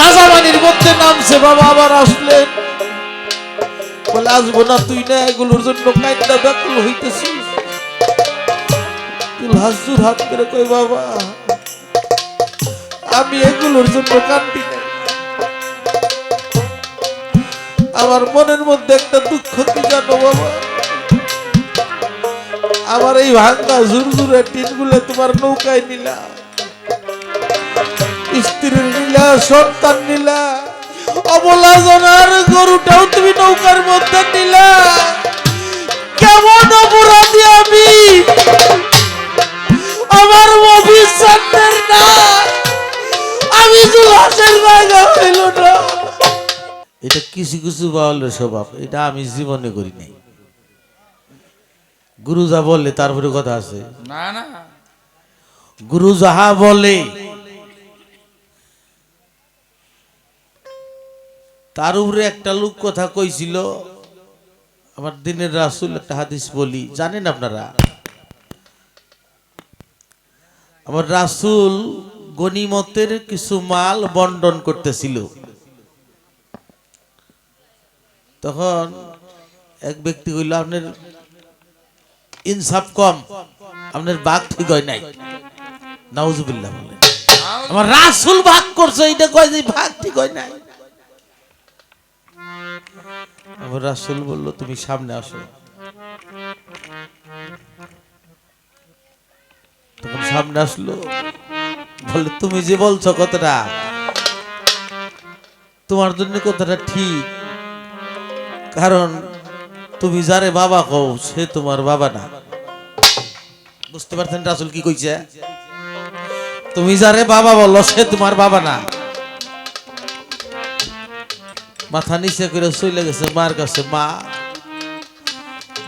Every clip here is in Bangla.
রাজাবাড়ির মধ্যে নামছে। বাবা আবার আসলেন, বলে আসবো না তুই না, এগুলোর জন্য কাইন্দা ব্যাকুল হইতেছিস। হাজুর হাত করে কই বাবা আমি এগুলোর জন্য কান্দি না, আমার মনের মধ্যে একটা দুঃখ কি জানো বাবা, আমার এই ভাঙ্গা ঝুরঝুরে টিনগুলো তোমার নৌকায় নিলা, স্ত্রীর নিলা, সন্তান নিলা, অবলা জনার গরুটাও তুমি নৌকার মধ্যে নিলা। কেমন অপরাধী আমি, আমার অভিশাপের না, আমি জুলাসের জায়গা হইল না। এটা কিছু কিছু বাউলের স্বভাব, এটা আমি জীবনে করি নাই। গুরু যা বলে তারপরে কথা আছে না না, গুরু যাহা বলে তার উপরে একটা লোক কথা কইছিল। আমার দিনের রাসূল একটা হাদিস বলি, জানেন আপনারা? আমার রাসূল গনিমতের কিছু মাল বন্টন করতেছিল, তখন এক ব্যক্তি কইল আপনার ইনসাফ কম, আপনার ভাগ ঠিক হয় নাই। নাউজুবিল্লাহ বলেন। আমার রাসূল ভাগ করছে, এটা কয় যে ভাগ ঠিক হয় নাই। আমার রাসূল বলল তুমি সামনে আসো। তখন সামনে আসলো, বলে তুমি যে বলছো কথাটা, তোমার জন্য কথাটা ঠিক, কারণ তুমি যারে বাবা কও সে তোমার বাবা না। বুঝতে পারছেন রাসূল কি কইছে? তুমি যারে বাবা বলো সে তোমার বাবা না। মাথা নিচে করে চলে গেছে মার কাছে। মা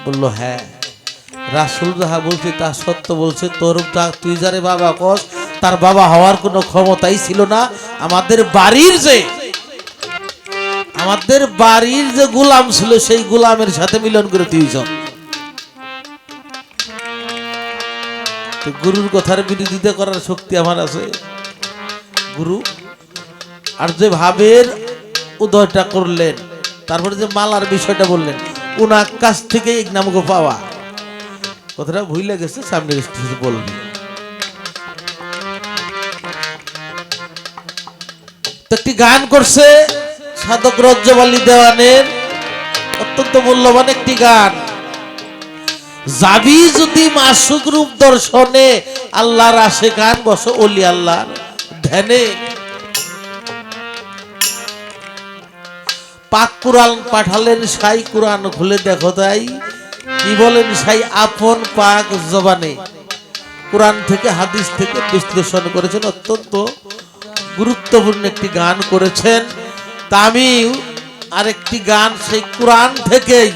বললো হ্যাঁ, রাসূল যাহা বলছে তা সত্য বলছে, তোর তুই যারে বাবা কস তার বাবা হওয়ার কোনো ক্ষমতাই ছিল না। আমাদের বাড়ির যে গোলাম ছিল সেই গোলামের সাথে মিলন করে দিয়েছ। তো গুরুর কথার বিরোধিতা করার শক্তি আমার আছে। গুরু আর যে ভাবের উদয়টা করলেন, তারপরে যে মালার বিষয়টা বললেন, উনার কাছ থেকে এক নামকে পাওয়া কথাটা ভুলে গেছে, সামনে বলবি। তো একটি গান করছে সাধক রজ্জব আলী দেওয়ানের, অত্যন্ত মূল্যবান একটি গান। যাবি যদি মাসুক রূপ দর্শনে, আল্লাহর আশিকান বসো ওলি আল্লাহর ধ্যানে। পাক কুরআন পাঠালেন সাই, কুরআন খুলে দেখো তাই কি বলেন সাই আপন পাক জবানে। কুরআন থেকে হাদিস থেকে বিশ্লেষণ করেছেন, অত্যন্ত গুরুত্বপূর্ণ একটি গান করেছেন। তা আমি আরেকটি গান সেই কুরআন থেকেই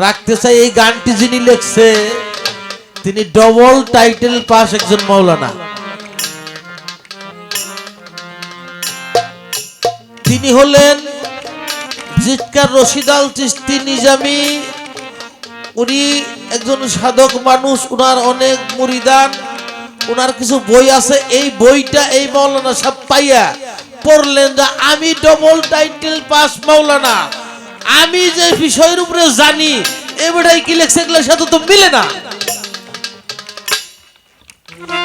রাখতে চাই। এই গানটি যিনি লিখছে তিনি ডবল টাইটেল পাস একজন মাওলানা। তিনি হলেন জিটকার রশিদ আল চিশতি নিজামী। উনি একজন সাধক মানুষ, উনার অনেক মুরিদান, উনার কিছু বই আছে। এই বইটা এই মাওলানা সাহেব পাইয়া পড়লেন যে আমি ডবল টাইটেল পাস মাওলানা, আমি যে বিষয়ের উপরে জানি এবারেই কি লেখছে এগুলোর সাথে তো মিলে না,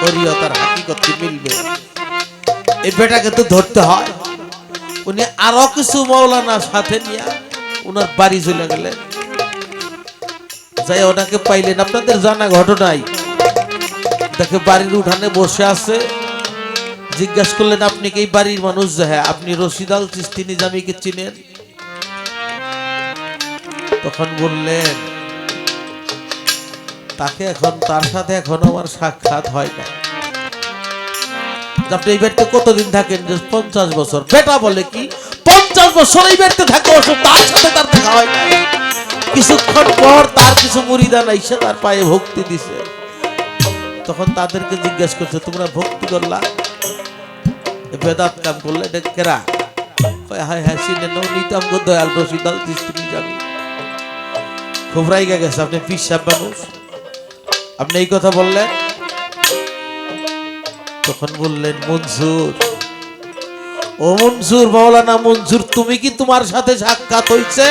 শরীয়তের হাকিকত মিলবে, এই বেটাকে তো ধরতে হয়। উনি আরো কিছু মাওলানা সাথে নিয়ে উনার বাড়ি চলে গেলেন, যাই ওনাকে পাইলেন। আপনাদের জানা ঘটনাই, দেখে বাড়ির উঠানে বসে আছে। জিজ্ঞাসা করলেন আপনি কি এই বাড়ির মানুষ? হ্যাঁ। আপনি রশিদ আল চিশতি নিজামীকে চিনেন? তখন বললেন তাকে এখন, তার সাথে এখন আমার সাক্ষাৎ হয় না। আপনি এই বাড়িতে কতদিন থাকেন? 50 বছর। বেটা বলে কি 50 বছর এই বাড়িতে থাকে, তার সাথে তার দেখা হয় না। কিছুক্ষণ পর তার কিছু মুরিদান আইসা তার পায়ে ভক্তি দিছে। তখন তাদেরকে জিজ্ঞাসা করছে তোমরা ভক্তি করলা, বেদাত কাম করলে, এটা কেরা? হায় হ্যাঁ চিনে নাও, নিতাম গো দয়াল রশিদ আল চিশতি নিজামী। খুব রাইগা গেছে, আপনি পীর সাহেব মানুষ, আপনি এই কথা বললেন। তখন বললেন মনসুর, ও মনসুর, মাওলানা মনসুর, তুমি কি তোমার সাথে সাক্ষাৎ হইছে?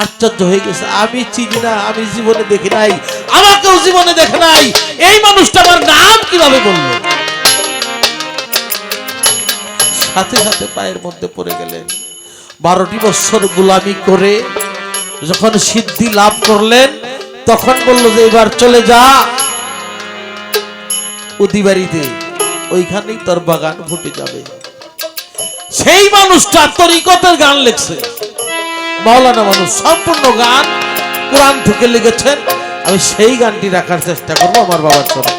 আশ্চর্য হয়ে গেছে, আমি চিনি না, আমি জীবনে দেখি নাই, আমাকেও জীবনে দেখে নাই, এই মানুষটা আমার নাম কিভাবে বললো? সাথে সাথে পায়ের মধ্যে পড়ে গেলেন। 12টি বছর গোলামি করে যখন সিদ্ধি লাভ করলেন, তখন বলল যে এবার চলে যা উদিবাড়িতে, ওইখানেই তোর বাগান ফুটে যাবে। সেই মানুষটা তরিকতের গান লিখছে, মাওলানা মানুষ সম্পূর্ণ গান কোরআন থেকে লিখেছেন। আমি সেই গানটি রাখার চেষ্টা করবো আমার বাবার সাথে।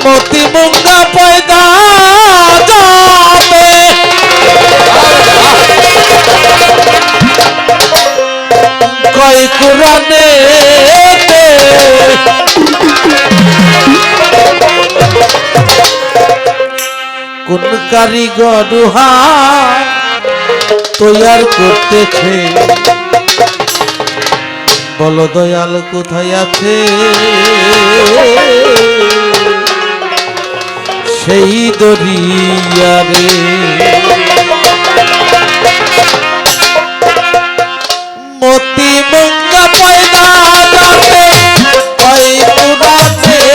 মতি মুঙ্গা পয়দা যাবে কয় কোরআনে কোন কারিগর তৈয়ার করতেছে, বলো দয়াল কোথায় আছে সেই দরিয়ারে? মতি মুঙ্গা পয়দা যাবে কয় কোরআনে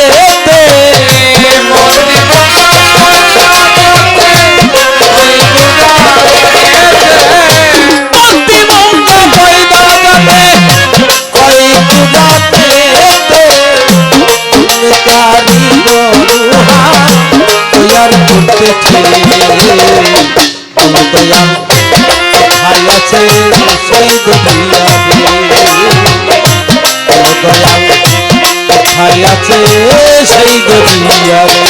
সেই দরিয়ারে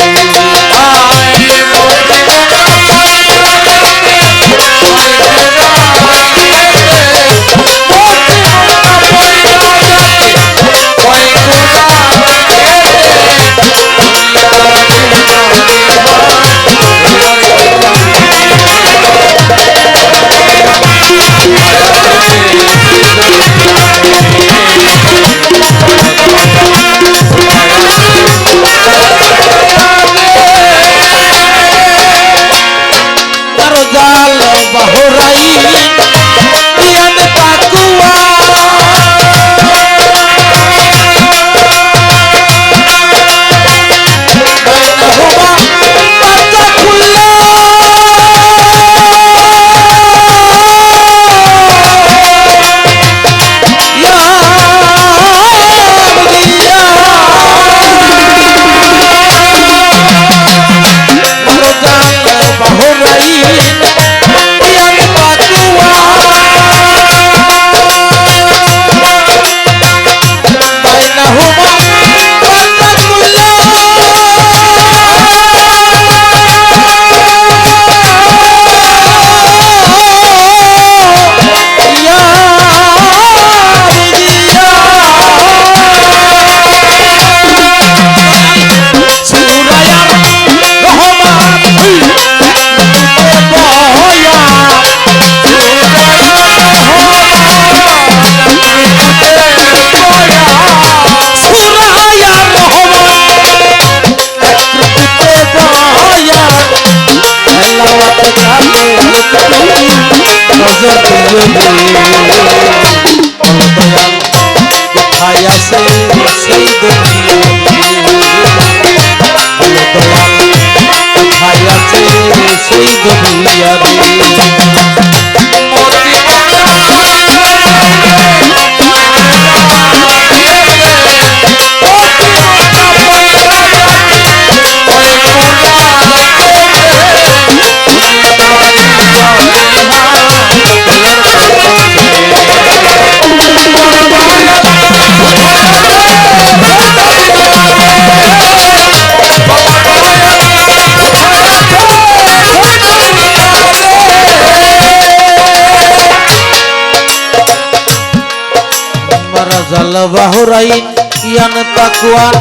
বাহরাইন ইয়ান তাকওয়ান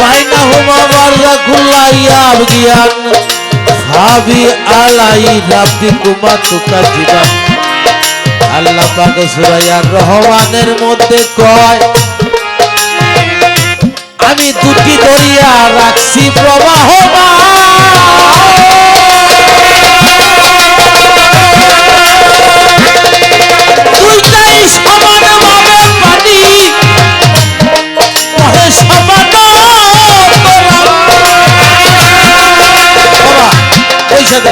বাইনাহুমা বারযাকুল্লা ইয়াবগিয়ান ফাবি আলাই রাব্বিকুমা তুকাজিবান। আল্লাহ পাক সূরা আর রহমানের মধ্যে কয় করিয়া রাখছি প্রবাহমান দুইটাই সমান ভাবে পানি কহে সমান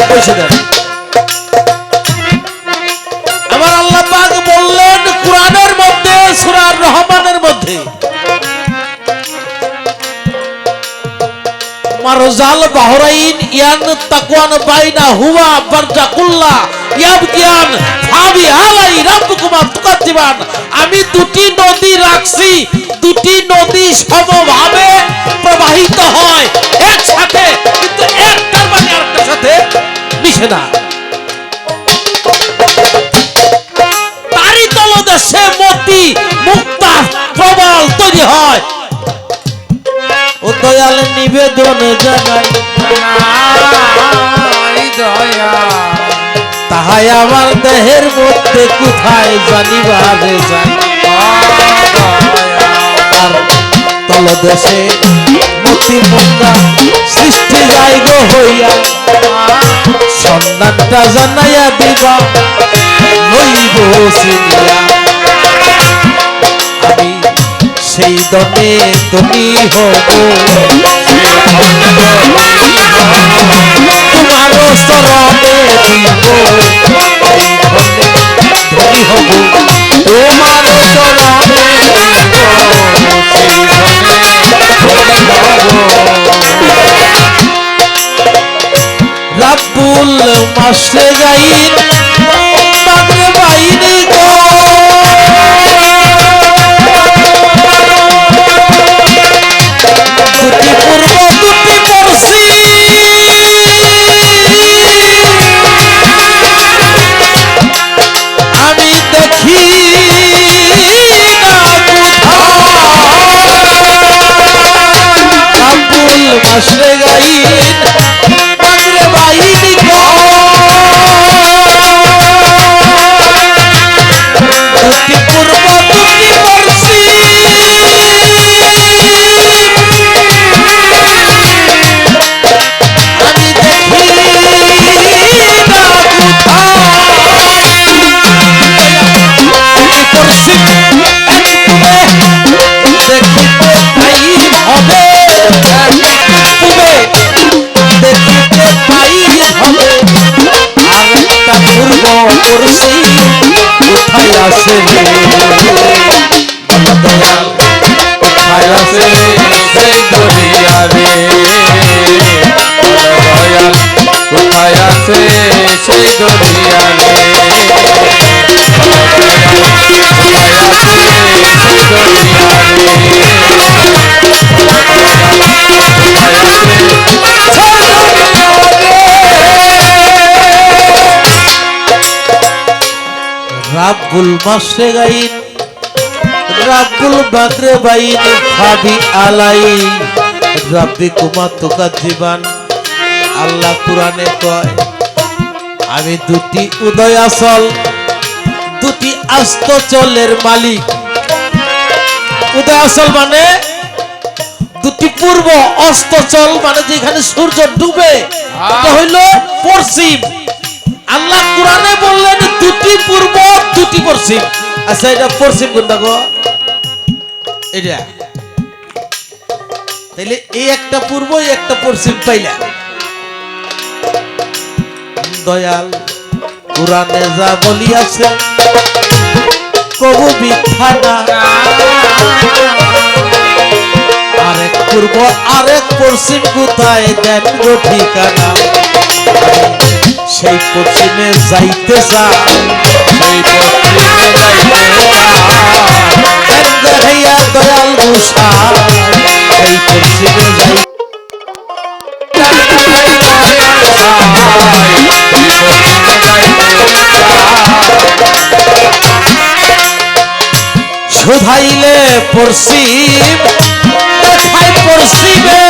পয়সা দেন আমার আল্লাহ পাক বললেন কুরআনের মধ্যে সূরা রহমানের মধ্যে মারজাল বাহরাইন ইয়ান তাকওয়ান বাইনা হুয়া বারজাকুল্লাহ ইয়াবকিয়ান ফাবি আলাই রাব্বুকুমা তুকাজ্জিবান আমি দুটি নদী রাখছি দুটি নদী সমভাবে প্রবাহিত হয় একসাথে কিন্তু একটার মানে আরেকটার সাথে মিশে না তারই তলদেশে মতি মুক্তা প্রবল তৈরি হয় ও দয়াল নিবেদন জানাই তাহাই আমার দেহের মধ্যে কোথায় জানিবারে যাই আর তলদেশে মতি মুক্তা সৃষ্টি যায় গো হইয়া সন্ধানটা জানাইয়া দিবা লইব সিনিয়া আমি সেই দনে তুমি হব তোমার চরণে দিব ধনী হব তোমার চরণে রাব্বুল মাসে গাইন বাগরে বাইনি গো দুটি পূর্ব দুটি পশ্চিম আমি দেখি না রাব্বুল মাসে গাইন বাগরে বাইনি গো দুটি পূর্ব দুটি পশ্চিম আমি দেখি না কোথায় পশ্চিম দেখিতে পাই হবে পূবে দেখিতে পাই হবে আর একটা পূর্ব পশ্চিম কোথায় আছে দয়াল কোথায় আছে সেই দুনিয়া রে দয়াল কোথায় আছে সেই দুনিয়া রে কোথায় আছে সেই দুনিয়া রাব্বুল মাসে গাইন রাব্বুল বাগরে বাইন ফাবি আলাই রাব্বিকুমা তুকাজ্জিবান আল্লাহ কুরআনে কয় আমি দুটি উদয় আসল দুটি আস্তচলের মালিক উদয় আসল মানে দুটি পূর্ব অস্তচল মানে যেখানে সূর্য ডুবে এটা হইল পশ্চিম আল্লাহ কুরআনে বললেন দুটি পূর্ব দুটি পশ্চিম আচ্ছা এটা পশ্চিম কোনটা গো এটা তাইলে এই একটা পূর্ব এই একটা পশ্চিম পাইলা দয়াল কুরআনে যা বলিয়াছে কবু মিথ্যা না আরেক পূর্ব আরেক পশ্চিম কোথায় দেন গো ঠিকানা সেই পশ্চিমে যাইতে চাই সেই পশ্চিমে যাইতে দেখাইয়া দয়াল মুসা সেই পশ্চিমে যাই শুধাইলে পশ্চিম কোথায় পশ্চিমে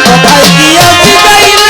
কোথায় গিয়া জিগাইলে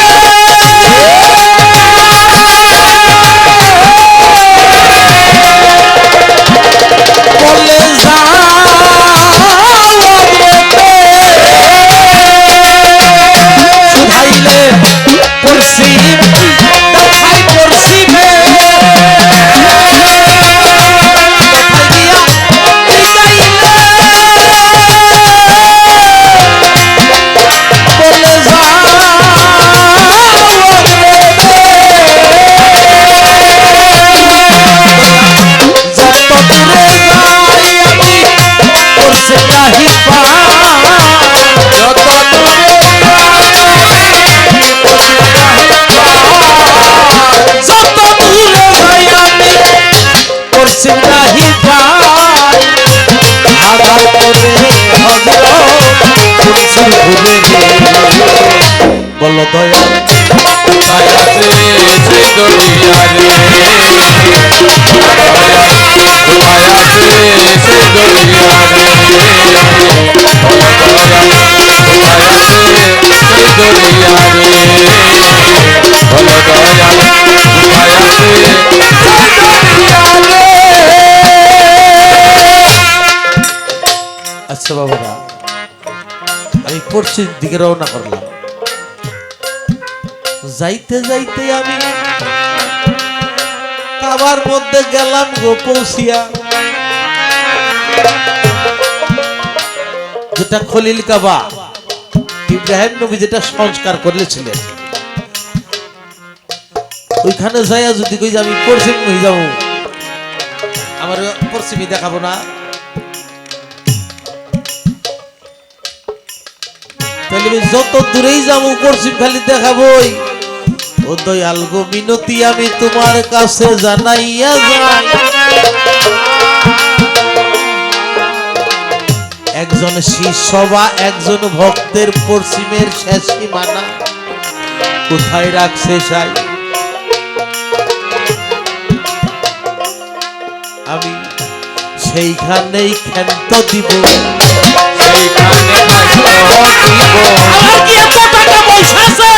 ঘুরে বলো দয়া মায়াতে সে দরিয়া রে মায়াতে সে দরিয়া রে মায়াতে সে দরিয়া রে বলো দয়া আচ্ছা বাবারা আমি পশ্চিম দিকে রওনা করলাম যাইতে যাইতে আমি কাবার মধ্যে গেলাম গো পৌঁছিয়া যেটা খলিল কাবা ইব্রাহিম নবী যেটা সংস্কার করেছিলেন ওইখানে যাইয়া যদি কই যে আমি পশ্চিম হয়ে যাবো আমার পশ্চিমই দেখাবো না তাহলে যত দূরেই যাবো পশ্চিম খালি দেখাবোই ও দয়াল গো মিনতি আমি তোমার কাছে জানাইয়া যাই একজন শিষ্য বা একজন ভক্তের পশ্চিমের শেষ সীমানা কোথায় রাখছে সাই আমি সেইখানেই ক্ষান্ত দিব সেইখানে আমার কি এত টাকা পয়সা আছে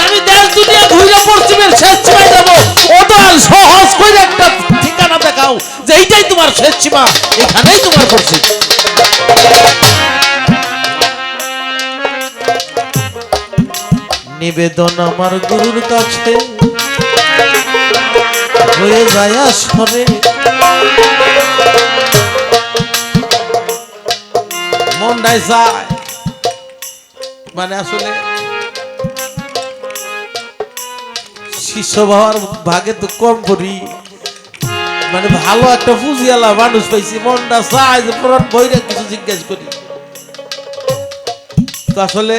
আমি দেশ দুনিয়া ঘুরে পশ্চিমের শেষ সীমায় যাবো ওটাল সহজ করে একটা ঠিকানা দেখাও যে এইটাই তোমার শেষ সীমা এখানেই তোমার পশ্চিম নিবেদন আমার গুরুর কাছে হয়ে যায় সরে মনটাই যায় মানে আসলে শিষ্য বাবার ভাগে তো কম করি মানে ভালো একটা পুঁজিয়ালা মানুষ পাইছি মনটা চায় যে পুরান বইরে কিছু জিজ্ঞেস করি তো আসলে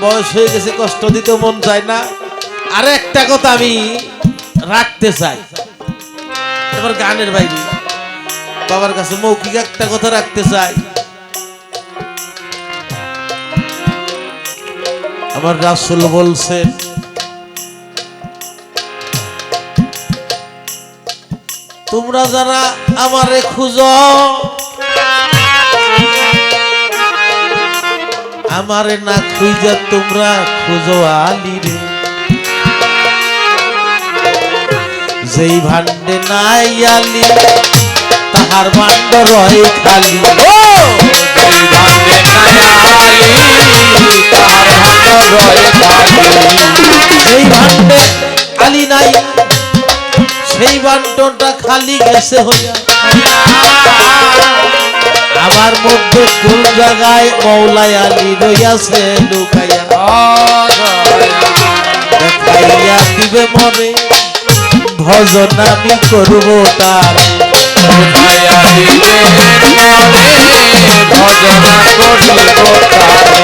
বয়স হয়ে গেছে কষ্ট দিতে মন চায় না আর একটা কথা আমি রাখতে চাই এবার গানের বাইরে বাবার কাছে মৌখিক একটা কথা রাখতে চাই আমার রাসূল বলছেন তোমরা যারা আমারে খুঁজো আমারে না খুঁজে তোমরা খুঁজো আলী রে যেই ভান্ডে নাই আলী তাহার ভান্ড রয় খালি সেই ভান্ডে নাই আলী তাহার ভান্ড রয় খালি যেই ভান্ডে আলী নাই সেই ভান্ডটা খালি গেছে হইয়া আমার মধ্যে কোন জায়গায় মৌলাই আলী রইয়াছে লুকাইয়া দেখাইয়া দিবে মনে ভজন আমি করব তার উঠাইয়া দিবে মনে ভজনা করিব তারে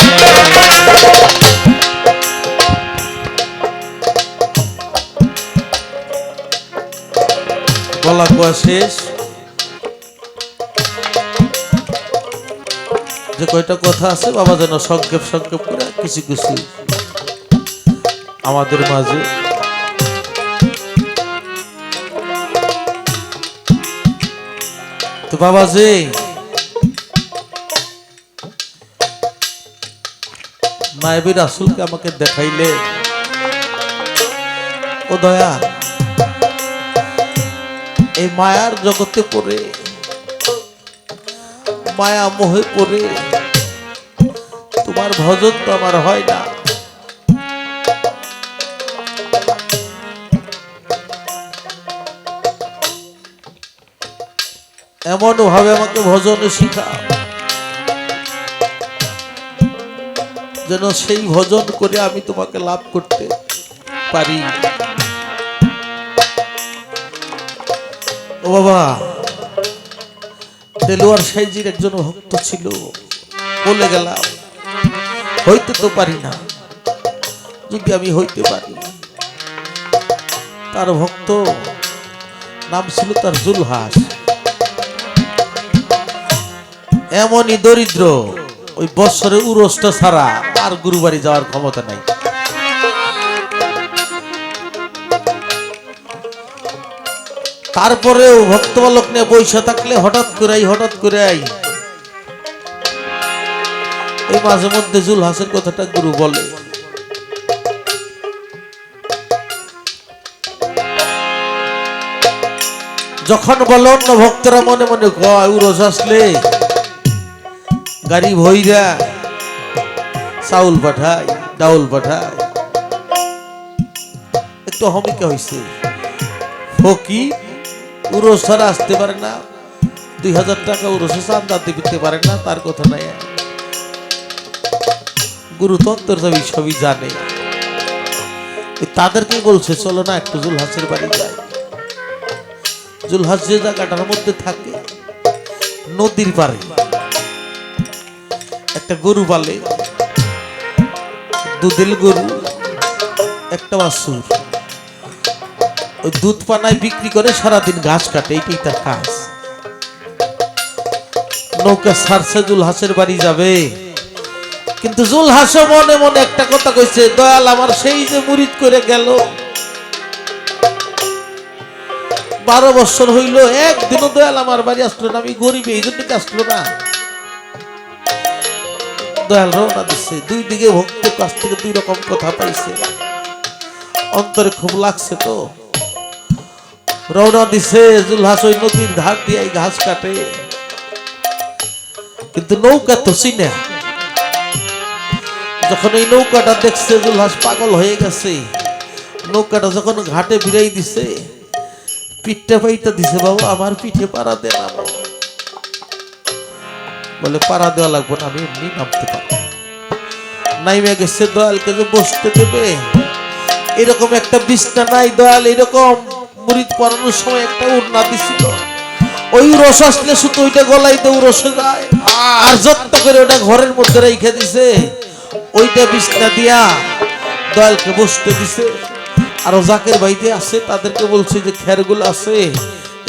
বলা কোয়া শেষ যে কয়টা কথা আছে বাবা যেন সংক্ষেপ সংক্ষেপ করে কিছু কিছু আমাদের মাঝে তো বাবা যে নায়েবে রাসূলকে আমাকে দেখাইলে ও দয়া এই মায়ার জগতে পড়ে মায়া মোহে পড়ে তোমার ভজন তো আমার হয় না এমন ভাবে আমাকে ভজন শিখাও যেন সেই ভজন করে আমি তোমাকে লাভ করতে পারি ও বাবা দেলোয়ার সাইজির একজন ভক্ত ছিল বলে গেলাম হইতে তো পারি না যদি আমি হইতে পারি তার ভক্ত নাম ছিল তার জুলহাস এমনই দরিদ্র ওই বৎসরে উরসটা ছাড়া আর গুরুবাড়ি যাওয়ার ক্ষমতা নাই। তারপরেও ভক্তবালক নিয়ে বৈশা থাকলে হঠাৎ করে এই মাঝে মধ্যে জুলহাসের কথাটা গুরু বলে। যখন বলে অন্য ভক্তরা মনে মনে কয় উরস আসলে গাড়ি ভইরা চাউল পাঠায়, ডাউল পাঠায়, একটু হমিকা হয়েছে। ফকির উরস ছাড়া আসতে পারে না, 2000 টাকা উরসে চান্দা দিতে পারে না, তার কথা নাই। গুরু তত্ত্বর সবই জানে। তাদেরকে বলছে চলো না একটু জুলহাসের বাড়ি যায়। জুলহাস যে জায়গাটার মধ্যে থাকে নদীর পারে একটা গরু পালে, দুধের গরু, একটা বাছুর। ওই দুধ পানায় বিক্রি করে সারাদিন ঘাস কাটে, এইটাই তার কাজ। নৌকা ছাড়ছে জুলহাসের বাড়ি যাবে, কিন্তু জুলহাস মনে মনে একটা কথা কইছে, দয়াল আমার সেই যে মুরিদ করে গেল 12 বছর হইল, একদিনও দয়াল আমার বাড়ি আসলো না, আমি গরিব এই জন্য আসলো না। দয়াল রওনা দিচ্ছে, দুই দিকে ভক্তের কাছ থেকে দুই রকম কথা পাইছে, অন্তরে খুব লাগছে। তো রওনা দিছে, জুলহাস ওই নদীর ধার দিয়ে ঘাস কাটে, কিন্তু নৌকা তো চিনে। যখন এই নৌকাটা দেখছে জুলহাস পাগল হয়ে গেছে। নৌকাটা যখন ঘাটে ভিড়াই দিছে, পিঠটা পাইটা দিছে, বাবু আমার পিঠে পাড়া দেন। বলে পাড়া দেওয়া লাগবে না, আমি এমনি নামতে পারবো। নাইমে গেছে, দয়ালকে যে বসতে দেবে এরকম একটা বিছনা নাই। দয়াল এরকম মুরিদ পরানোর সময় একটা উড়না দিছিল, ওই রস আসলে শুধু ওইটা গলাইতে রসে যায়, আর যত্ন করে ওটা ঘরের মধ্যে রেখে দিছে। ওইটা বিছনা দিয়া দয়ালকে বসতে দিছে। আর জাকের ভাইতে আছে, তাদেরকে বলছে যে খেরগুলো আছে,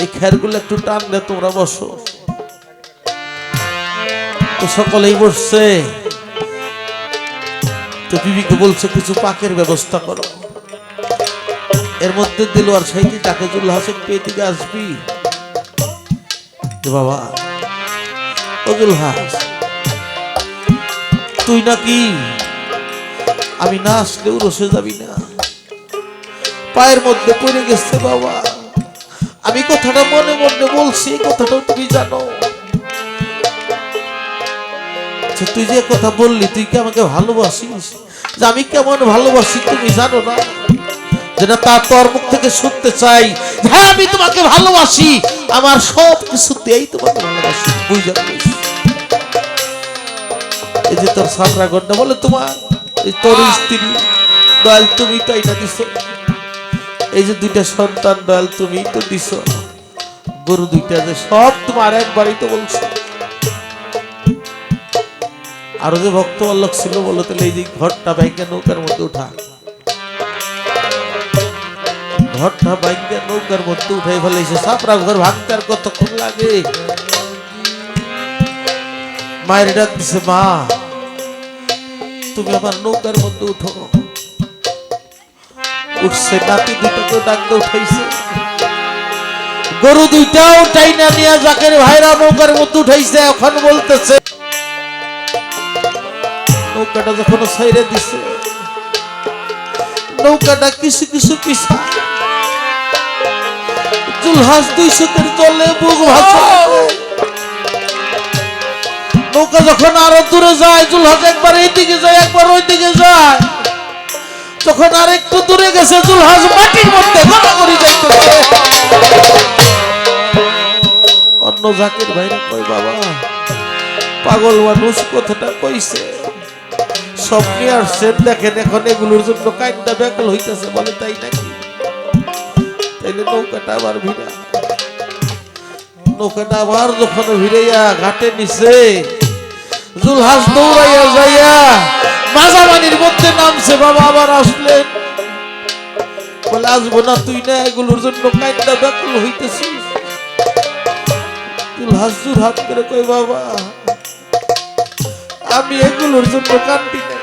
এই খেরগুলো একটু টান দে, তোমরা বসো। তো সকলেই বসছে। তো বিবিকে বলছে কিছু পাকের ব্যবস্থা করো। এর মধ্যে দিলওয়ার সাইদি তাকে জুলহাস একটু এদিকে আসবি। বাবা ও জুলহাস, তুই নাকি আমি না আসলে উরসে যাবি না? পায়ের মধ্যে পড়ে গেছে বাবা। আমি কথাটা মনে মনে বলছি, কথাটাও তুমি জানো। তুই যে কথা বললি, তুই কি আমাকে ভালোবাসিস? যে আমি কেমন ভালোবাসি তুমি জানো না? যেটা তার তোর মুখ থেকে শুনতে চাই, হ্যাঁ আমি তোমাকে ভালোবাসি, আমার সব কিছুতেই তোমাকে ভালোবাসি। বুঝা এই যে তোর সামরা গন্ডা বলে তোমার এই তোর স্ত্রী দয়াল তুমি তাই না দিছো, এই যে দুইটা সন্তান দয়াল তুমি তো দিছো, গরু দুইটা যে সব তোমার একবারই তো বলছো। আরো যে ভক্ত বল্লভ ছিল বলো, তাহলে এই যে ঘরটা ভাইকে নৌকার মধ্যে উঠা, ঘরটা ভাইকে নৌকার মধ্যে উঠাই ফেলেছে। সাপরা ঘর ভাঙতে আর কতক্ষণ লাগে? মায়ের ডাক দিছে, মা তুমি আমার নৌকার মধ্যে উঠো। উঠছে, নাতি দুটাকে ডাক দিয়ে উঠাইছে, গরু দুইটাও টাইনা নিয়ে জাকের ভাইরা নৌকার মধ্যে উঠাইছে। এখন বলতেছে নৌকাটা যখন ছাইরে দিছে, নৌকাটা কিছু কিছু পিছা, জুলহাস 2 চোখের জলে বুক ভাসা। নৌকা যখন আরো দূরে যায়, জুলহাস একবার এইদিকে যায় একবার ওইদিকে যায়। তখন আর একটু দূরে গেছে, জুলহাস মাটির মধ্যে গড়াগড়ি যাইতেছে। অন্য জাকের ভাইরা কই, বাবা পাগল মানুষ কথাটা কইছে, স্বপ্নে আসছেন দেখেন, এখন এগুলোর জন্য কাইন্দা ব্যাকুল হইতেছে। বলে তাই নাকি? তাইলে নৌকাটা আবার ভিড়া, নৌকাটা আবার যখন ভিড়াইয়া ঘাটে নিছে, জুলহাস দৌড়াইয়া যাইয়া মাঝামানির মধ্যে নামছে। বাবা আবার আসলেন, বলে আসবো না, তুই না এগুলোর জন্য কাইন্দা ব্যাকুল হইতেছিস। জুলহাস জোর হাত করে কই, বাবা আমি এগুলোর জন্য কান্দি নাই।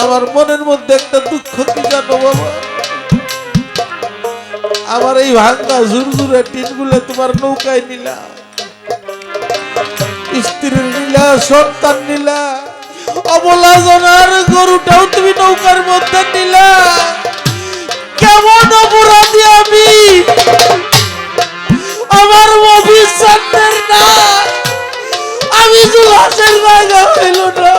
আমার মনের মধ্যে একটা দুঃখ কি জানো বাবা, আমার এই ভাঙ্গা ঝুরঝুরে টিনগুলো তোমার নৌকায় নিলা, স্ত্রীর নিলা, সন্তান নিলা, অবলা জনার গরুটাও তুমি নৌকার মধ্যে নিলা। কেমন অপরাধী আমি, আমার অভিশাপের না, আমি জুলাসের জায়গা হইল না।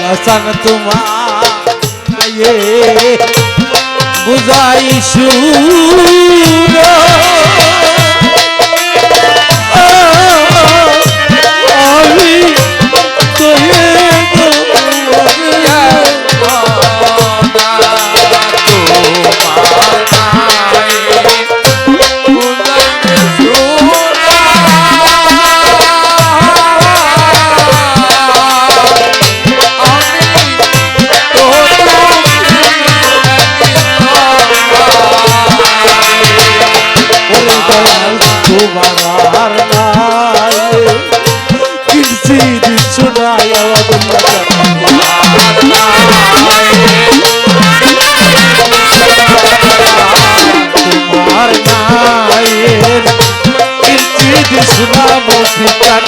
হাসান তোমায় বুঝাই সুর আমি তোরে তোমার নাই কিনছি দিচ্ছ নাই তোমার নাই কিনছি দিচ্ছ না মতিকান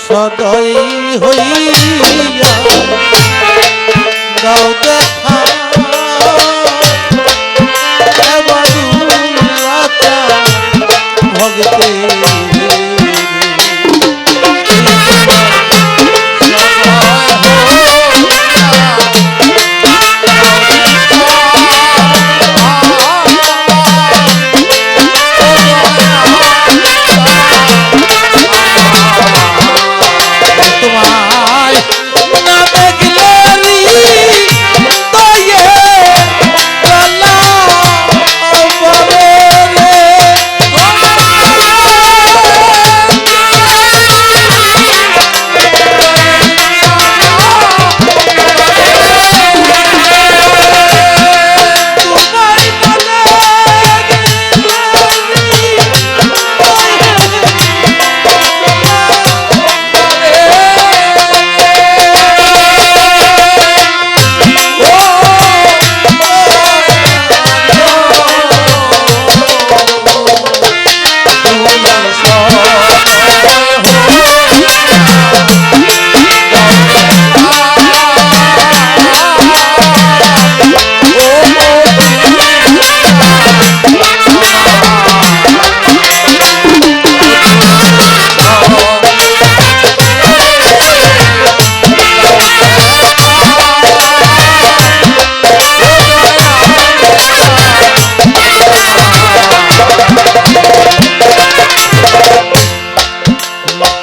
সদয় হইয়া দাও দেখা এবারুলাটা ভগতে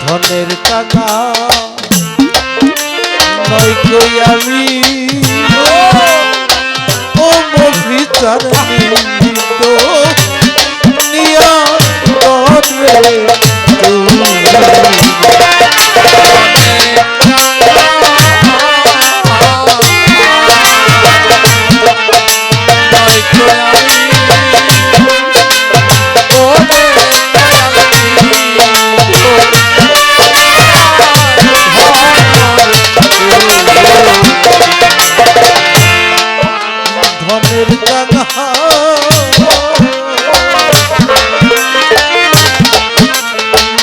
ধনের টাকা নয় কই আমি ও মফিচার তো নিয়া রে ধনের টাকা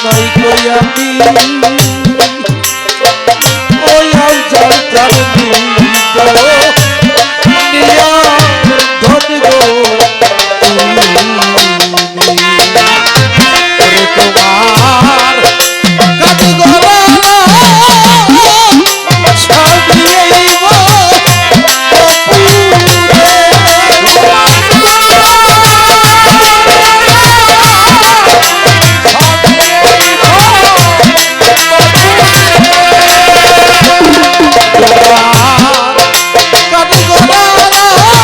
নয় কই আমি ওই আল যাত্রার নিয়া ধন গো তোমার কাজ গলা কাজ গলা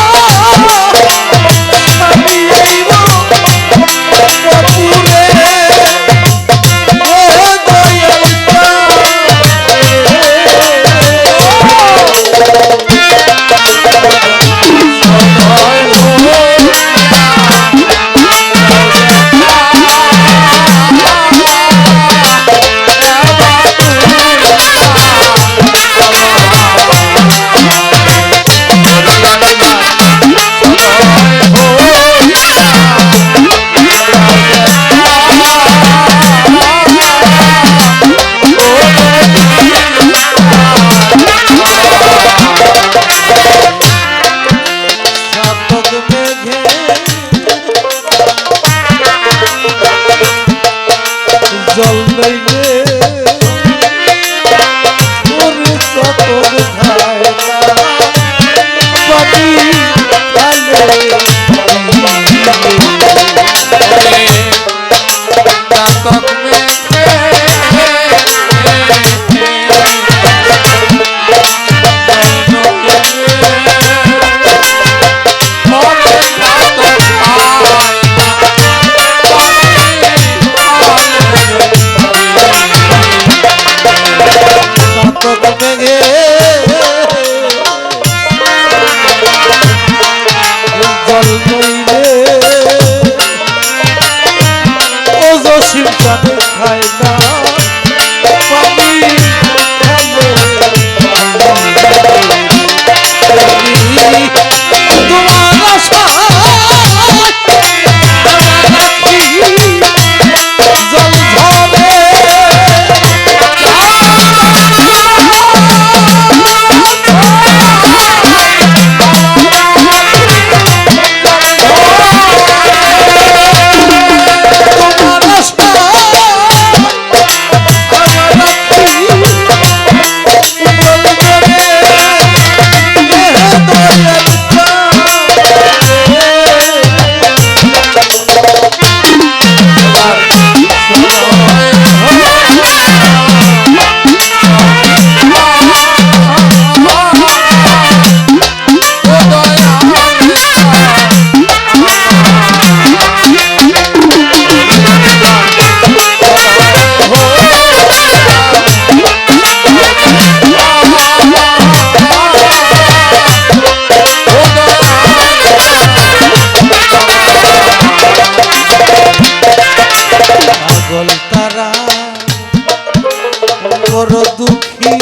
বড় দুঃখী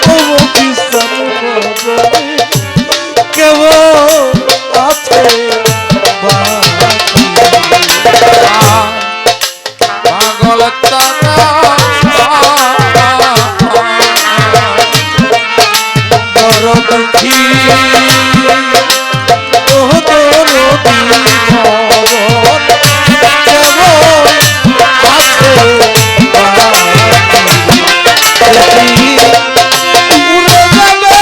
ও কিষান বদনে কেবল আছে বাকি। পাগল তারা বড় দুঃখী ও দরদি মরণ কেবল আছে বাকি। উড়ে যাবে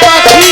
পাখি